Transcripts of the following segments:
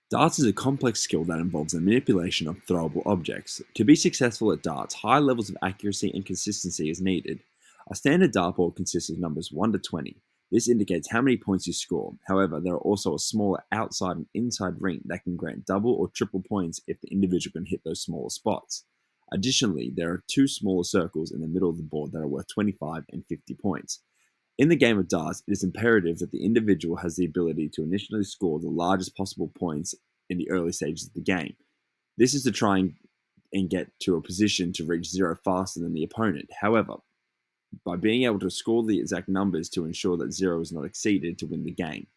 Darts is a complex skill that involves the manipulation of throwable objects. To be successful at darts, high levels of accuracy and consistency is needed. A standard dartboard consists of numbers 1 to 20. This indicates how many points you score. However, there are also a smaller outside and inside ring that can grant double or triple points if the individual can hit those smaller spots. Additionally, there are two smaller circles in the middle of the board that are worth 25 and 50 points. In the game of darts, it is imperative that the individual has the ability to initially score the largest possible points in the early stages of the game. This is to try and get to a position to reach zero faster than the opponent. However, by being able to score the exact numbers to ensure that zero is not exceeded to win the game.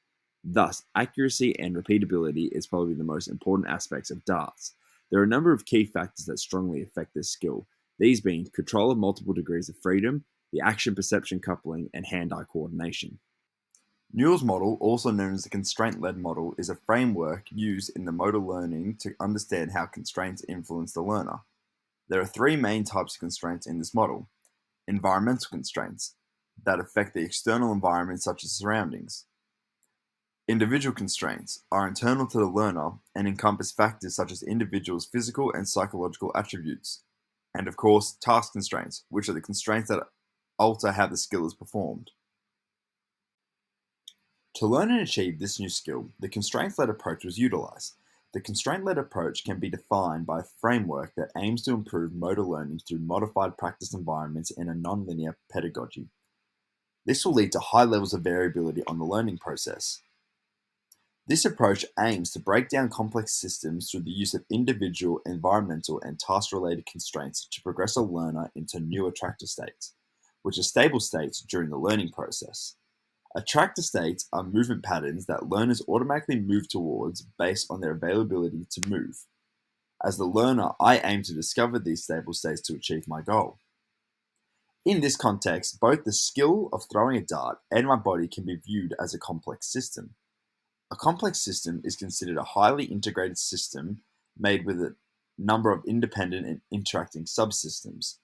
Thus, accuracy and repeatability is probably the most important aspects of darts. There are a number of key factors that strongly affect this skill, these being control of multiple degrees of freedom, the action-perception coupling, and hand-eye coordination. Newell's model, also known as the constraint-led model, is a framework used in the motor learning to understand how constraints influence the learner. There are three main types of constraints in this model. Environmental constraints that affect the external environment such as surroundings. Individual constraints are internal to the learner and encompass factors such as individuals' physical and psychological attributes. And of course, task constraints, which are the constraints that alter how the skill is performed. To learn and achieve this new skill, the constraint-led approach was utilized. The constraint-led approach can be defined by a framework that aims to improve motor learning through modified practice environments in a non-linear pedagogy. This will lead to high levels of variability on the learning process. This approach aims to break down complex systems through the use of individual, environmental, and task-related constraints to progress a learner into new attractor states, which are stable states during the learning process. Attractor states are movement patterns that learners automatically move towards based on their availability to move. As the learner, I aim to discover these stable states to achieve my goal. In this context, both the skill of throwing a dart and my body can be viewed as a complex system. A complex system is considered a highly integrated system made with a number of independent and interacting subsystems.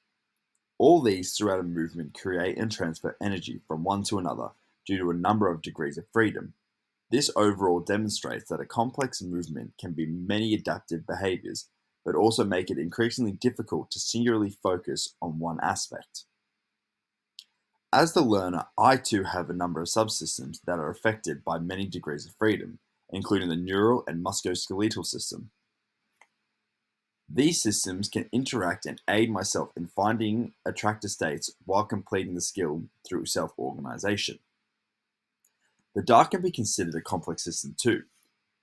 All these throughout a movement create and transfer energy from one to another due to a number of degrees of freedom. This overall demonstrates that a complex movement can be many adaptive behaviors, but also make it increasingly difficult to singularly focus on one aspect. As the learner, I too have a number of subsystems that are affected by many degrees of freedom, including the neural and musculoskeletal system. These systems can interact and aid myself in finding attractor states while completing the skill through self-organization. The dart can be considered a complex system too,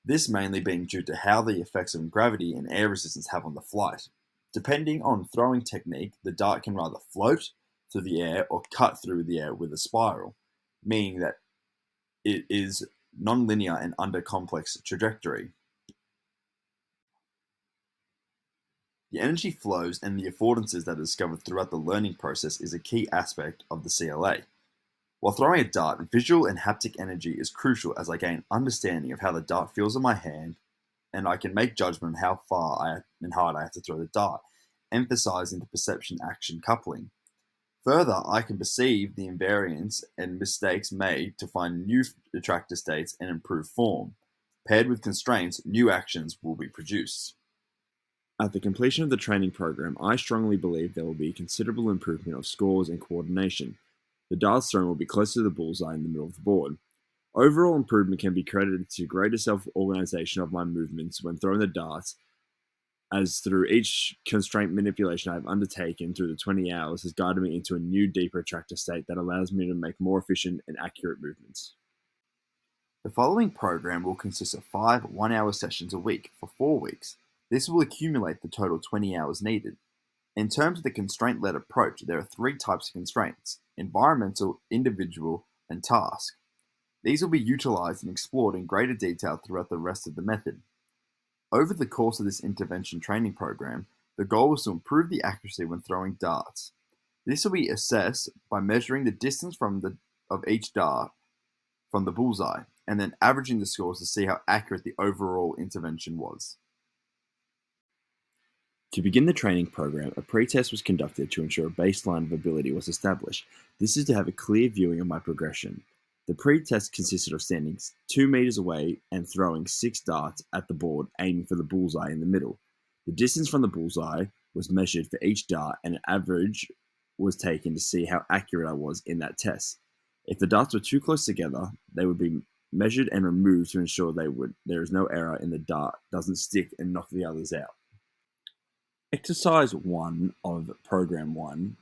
this mainly being due to how the effects of gravity and air resistance have on the flight. Depending on throwing technique, the dart can rather float through the air or cut through the air with a spiral, meaning that it is non-linear and under complex trajectory. The energy flows and the affordances that are discovered throughout the learning process is a key aspect of the CLA. While throwing a dart, visual and haptic energy is crucial as I gain understanding of how the dart feels in my hand, and I can make judgment on how far and hard I have to throw the dart, emphasizing the perception-action coupling. Further, I can perceive the invariants and mistakes made to find new attractor states and improve form. Paired with constraints, new actions will be produced. At the completion of the training program, I strongly believe there will be considerable improvement of scores and coordination. The darts thrown will be closer to the bullseye in the middle of the board. Overall improvement can be credited to greater self-organization of my movements when throwing the darts, as through each constraint manipulation I have undertaken through the 20 hours has guided me into a new, deeper attractor state that allows me to make more efficient and accurate movements. The following program will consist of 5 one-hour sessions a week for 4 weeks. This will accumulate the total 20 hours needed. In terms of the constraint-led approach, there are 3 types of constraints: environmental, individual, and task. These will be utilized and explored in greater detail throughout the rest of the method. Over the course of this intervention training program, the goal is to improve the accuracy when throwing darts. This will be assessed by measuring the distance of each dart from the bullseye, and then averaging the scores to see how accurate the overall intervention was. To begin the training program, a pre-test was conducted to ensure a baseline of ability was established. This is to have a clear viewing of my progression. The pre-test consisted of standing 2 meters away and throwing 6 darts at the board, aiming for the bullseye in the middle. The distance from the bullseye was measured for each dart, and an average was taken to see how accurate I was in that test. If the darts were too close together, they would be measured and removed to ensure there is no error in the dart doesn't stick and knock the others out. Exercise 1 of Program 1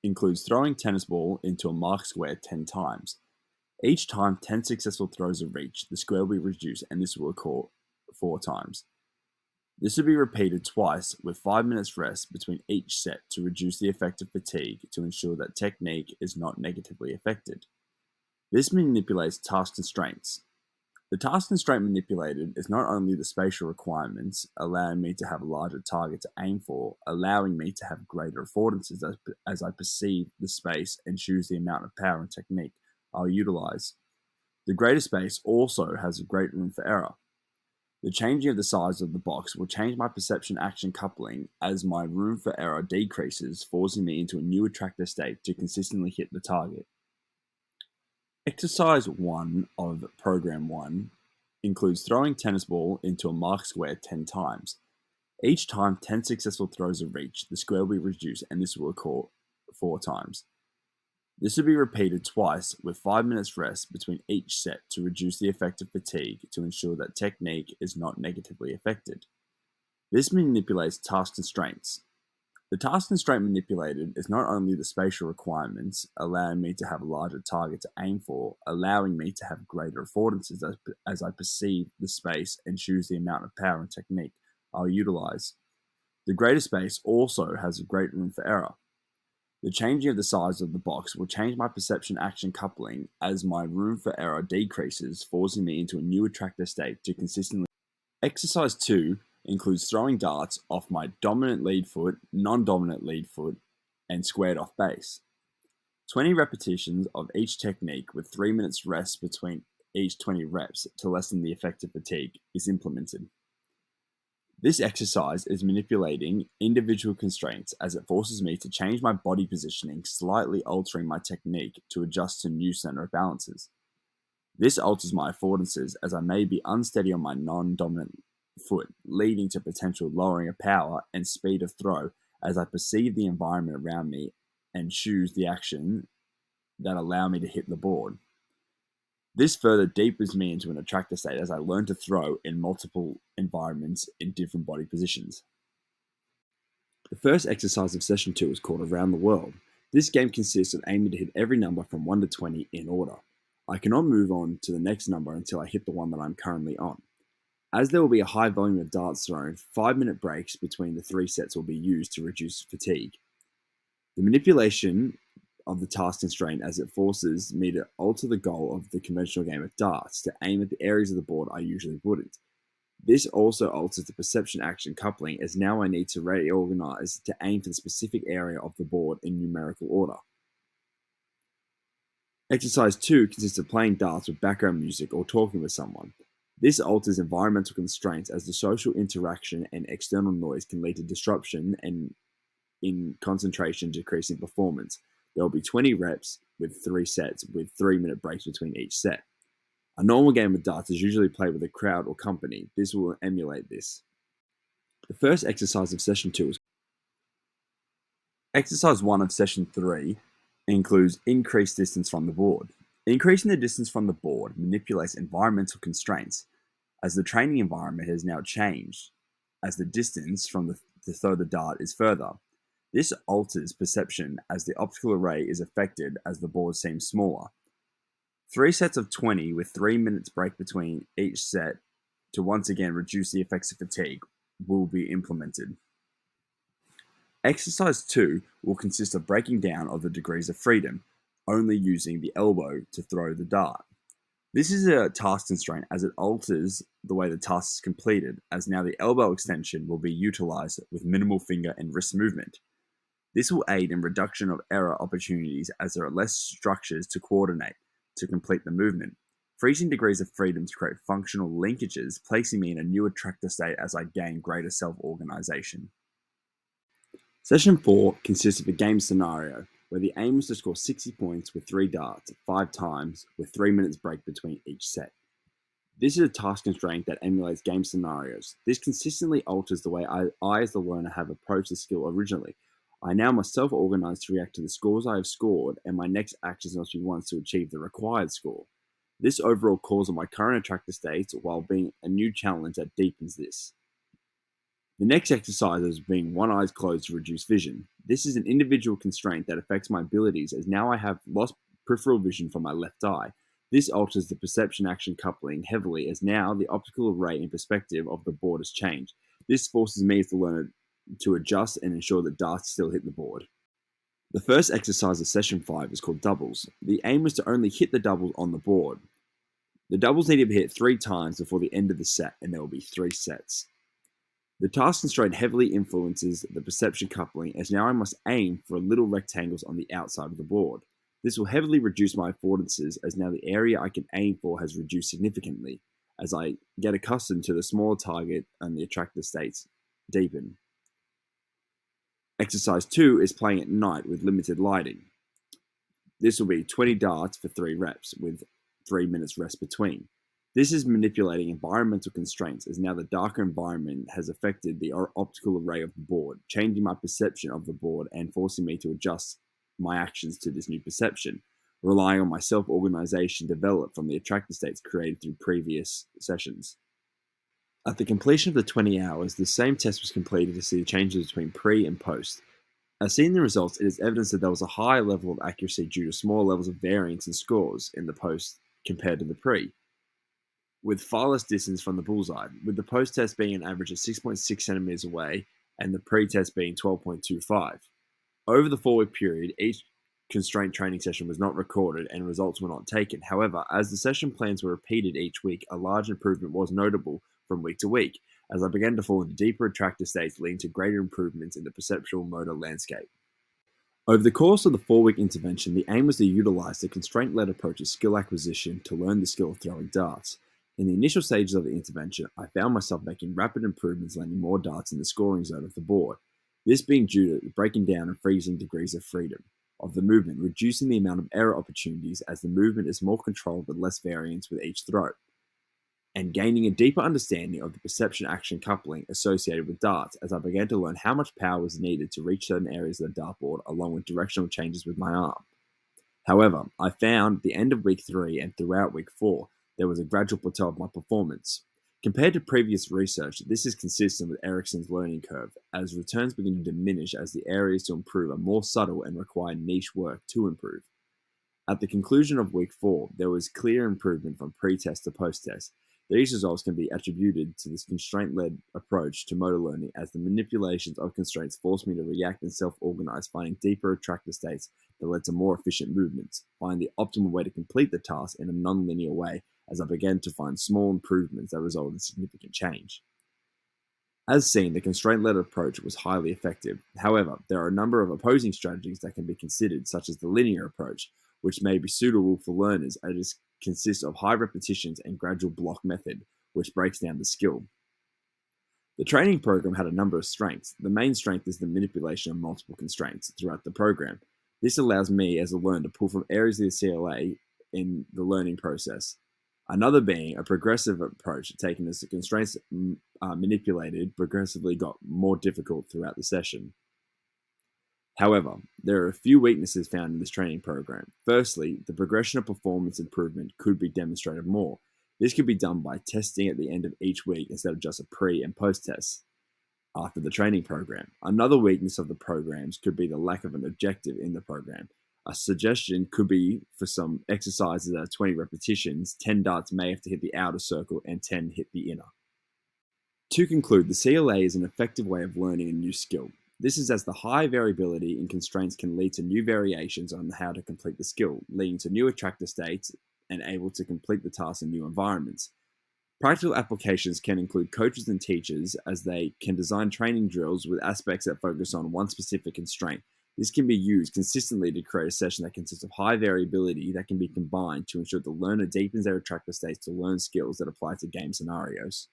includes throwing tennis ball into a marked square 10 times. Each time 10 successful throws are reached, the square will be reduced, and this will occur 4 times. This will be repeated twice with 5 minutes rest between each set to reduce the effect of fatigue to ensure that technique is not negatively affected. This manipulates task constraints. The task constraint manipulated is not only the spatial requirements, allowing me to have a larger target to aim for, allowing me to have greater affordances as I perceive the space and choose the amount of power and technique I'll utilize. The greater space also has a great room for error. The changing of the size of the box will change my perception-action coupling as my room for error decreases, forcing me into a new attractor state to consistently hit the target. Exercise 1 of Program 1 includes throwing tennis ball into a marked square 10 times. Each time 10 successful throws are reached, the square will be reduced, and this will occur 4 times. This will be repeated twice with 5 minutes rest between each set to reduce the effect of fatigue to ensure that technique is not negatively affected. This manipulates task constraints. The task constraint manipulated is not only the spatial requirements, allowing me to have a larger target to aim for, allowing me to have greater affordances as I perceive the space and choose the amount of power and technique I'll utilize. The greater space also has a great room for error. The changing of the size of the box will change my perception-action coupling as my room for error decreases, forcing me into a new attractor state to consistently. Exercise 2 includes throwing darts off my dominant lead foot, non-dominant lead foot, and squared off base. 20 repetitions of each technique with 3 minutes rest between each 20 reps to lessen the effect of fatigue is implemented. This exercise is manipulating individual constraints as it forces me to change my body positioning, slightly altering my technique to adjust to new center of balances. This alters my affordances as I may be unsteady on my non-dominant foot, leading to potential lowering of power and speed of throw as I perceive the environment around me and choose the action that allow me to hit the board. This further deepens me into an attractor state as I learn to throw in multiple environments in different body positions. The first exercise of session 2 is called Around the World. This game consists of aiming to hit every number from 1 to 20 in order. I cannot move on to the next number until I hit the one that I'm currently on. As there will be a high volume of darts thrown, 5-minute breaks between the 3 sets will be used to reduce fatigue. The manipulation of the task constraint as it forces me to alter the goal of the conventional game of darts to aim at the areas of the board I usually wouldn't. This also alters the perception-action coupling as now I need to reorganize to aim for the specific area of the board in numerical order. Exercise 2 consists of playing darts with background music or talking with someone. This alters environmental constraints as the social interaction and external noise can lead to disruption and in concentration, decreasing performance. There will be 20 reps with 3 sets with 3-minute breaks between each set. A normal game of darts is usually played with a crowd or company. This will emulate this. The first exercise of session 2 is Exercise 1 of session 3 includes increased distance from the board. Increasing the distance from the board manipulates environmental constraints as the training environment has now changed as the distance from to throw the dart is further. This alters perception as the optical array is affected as the board seems smaller. 3 sets of 20 with 3 minutes break between each set to once again reduce the effects of fatigue will be implemented. Exercise 2 will consist of breaking down of the degrees of freedom, only using the elbow to throw the dart. This is a task constraint as it alters the way the task is completed, as now the elbow extension will be utilized with minimal finger and wrist movement. This will aid in reduction of error opportunities as there are less structures to coordinate to complete the movement. Freezing degrees of freedom to create functional linkages, placing me in a new attractor state as I gain greater self-organization. Session 4 consists of a game scenario. where the aim was to score 60 points with 3 darts, 5 times, with 3 minutes break between each set. This is a task constraint that emulates game scenarios. This consistently alters the way I as the learner, have approached the skill originally. I now must self-organize to react to the scores I have scored, and my next actions must be ones to achieve the required score. This overall calls on my current attractor states while being a new challenge that deepens this. The next exercise is being one eye closed to reduce vision. This is an individual constraint that affects my abilities, as now I have lost peripheral vision from my left eye. This alters the perception action coupling heavily, as now the optical array and perspective of the board has changed. This forces me as the learner to adjust and ensure that darts still hit the board. The first exercise of session 5 is called doubles. The aim is to only hit the doubles on the board. The doubles need to be hit 3 times before the end of the set, and there will be 3 sets. The task constraint heavily influences the perception coupling, as now I must aim for little rectangles on the outside of the board. This will heavily reduce my affordances, as now the area I can aim for has reduced significantly, as I get accustomed to the smaller target and the attractor states deepen. Exercise 2 is playing at night with limited lighting. This will be 20 darts for 3 reps, with 3 minutes rest between. This is manipulating environmental constraints, as now the darker environment has affected the optical array of the board, changing my perception of the board and forcing me to adjust my actions to this new perception, relying on my self-organization developed from the attractor states created through previous sessions. At the completion of the 20 hours, the same test was completed to see the changes between pre and post. As seen in the results, it is evidence that there was a higher level of accuracy due to small levels of variance in scores in the post compared to the pre, with far less distance from the bullseye, with the post test being an average of 6.6 centimeters away and the pre-test being 12.25. Over the 4-week period, each constraint training session was not recorded and results were not taken. However, as the session plans were repeated each week, a large improvement was notable from week to week, as I began to fall into deeper attractor states, leading to greater improvements in the perceptual motor landscape. Over the course of the 4-week intervention, the aim was to utilize the constraint-led approach of skill acquisition to learn the skill of throwing darts. In the initial stages of the intervention, I found myself making rapid improvements, landing more darts in the scoring zone of the board. This being due to the breaking down and freezing degrees of freedom of the movement, reducing the amount of error opportunities as the movement is more controlled with less variance with each throw, and gaining a deeper understanding of the perception action coupling associated with darts, as I began to learn how much power was needed to reach certain areas of the dartboard, along with directional changes with my arm. However, I found at the end of week 3 and throughout week 4, there was a gradual plateau of my performance. Compared to previous research, this is consistent with Erickson's learning curve, as returns begin to diminish as the areas to improve are more subtle and require niche work to improve. At the conclusion of week 4, there was clear improvement from pre-test to post-test. These results can be attributed to this constraint-led approach to motor learning, as the manipulations of constraints forced me to react and self-organize, finding deeper attractor states that led to more efficient movements, finding the optimal way to complete the task in a non-linear way, as I began to find small improvements that resulted in significant change. As seen, the constraint-led approach was highly effective. However, there are a number of opposing strategies that can be considered, such as the linear approach, which may be suitable for learners, as it consists of high repetitions and gradual block method, which breaks down the skill. The training program had a number of strengths. The main strength is the manipulation of multiple constraints throughout the program. This allows me as a learner to pull from areas of the CLA in the learning process. Another being a progressive approach, taken as the constraints manipulated progressively got more difficult throughout the session. However, there are a few weaknesses found in this training program. Firstly, the progression of performance improvement could be demonstrated more. This could be done by testing at the end of each week instead of just a pre- and post-test after the training program. Another weakness of the programs could be the lack of an objective in the program. A suggestion could be for some exercises that are 20 repetitions, 10 darts may have to hit the outer circle and 10 hit the inner. To conclude, the CLA is an effective way of learning a new skill. This is as the high variability in constraints can lead to new variations on how to complete the skill, leading to new attractor states and able to complete the task in new environments. Practical applications can include coaches and teachers, as they can design training drills with aspects that focus on one specific constraint. This can be used consistently to create a session that consists of high variability that can be combined to ensure the learner deepens their attractor states to learn skills that apply to game scenarios.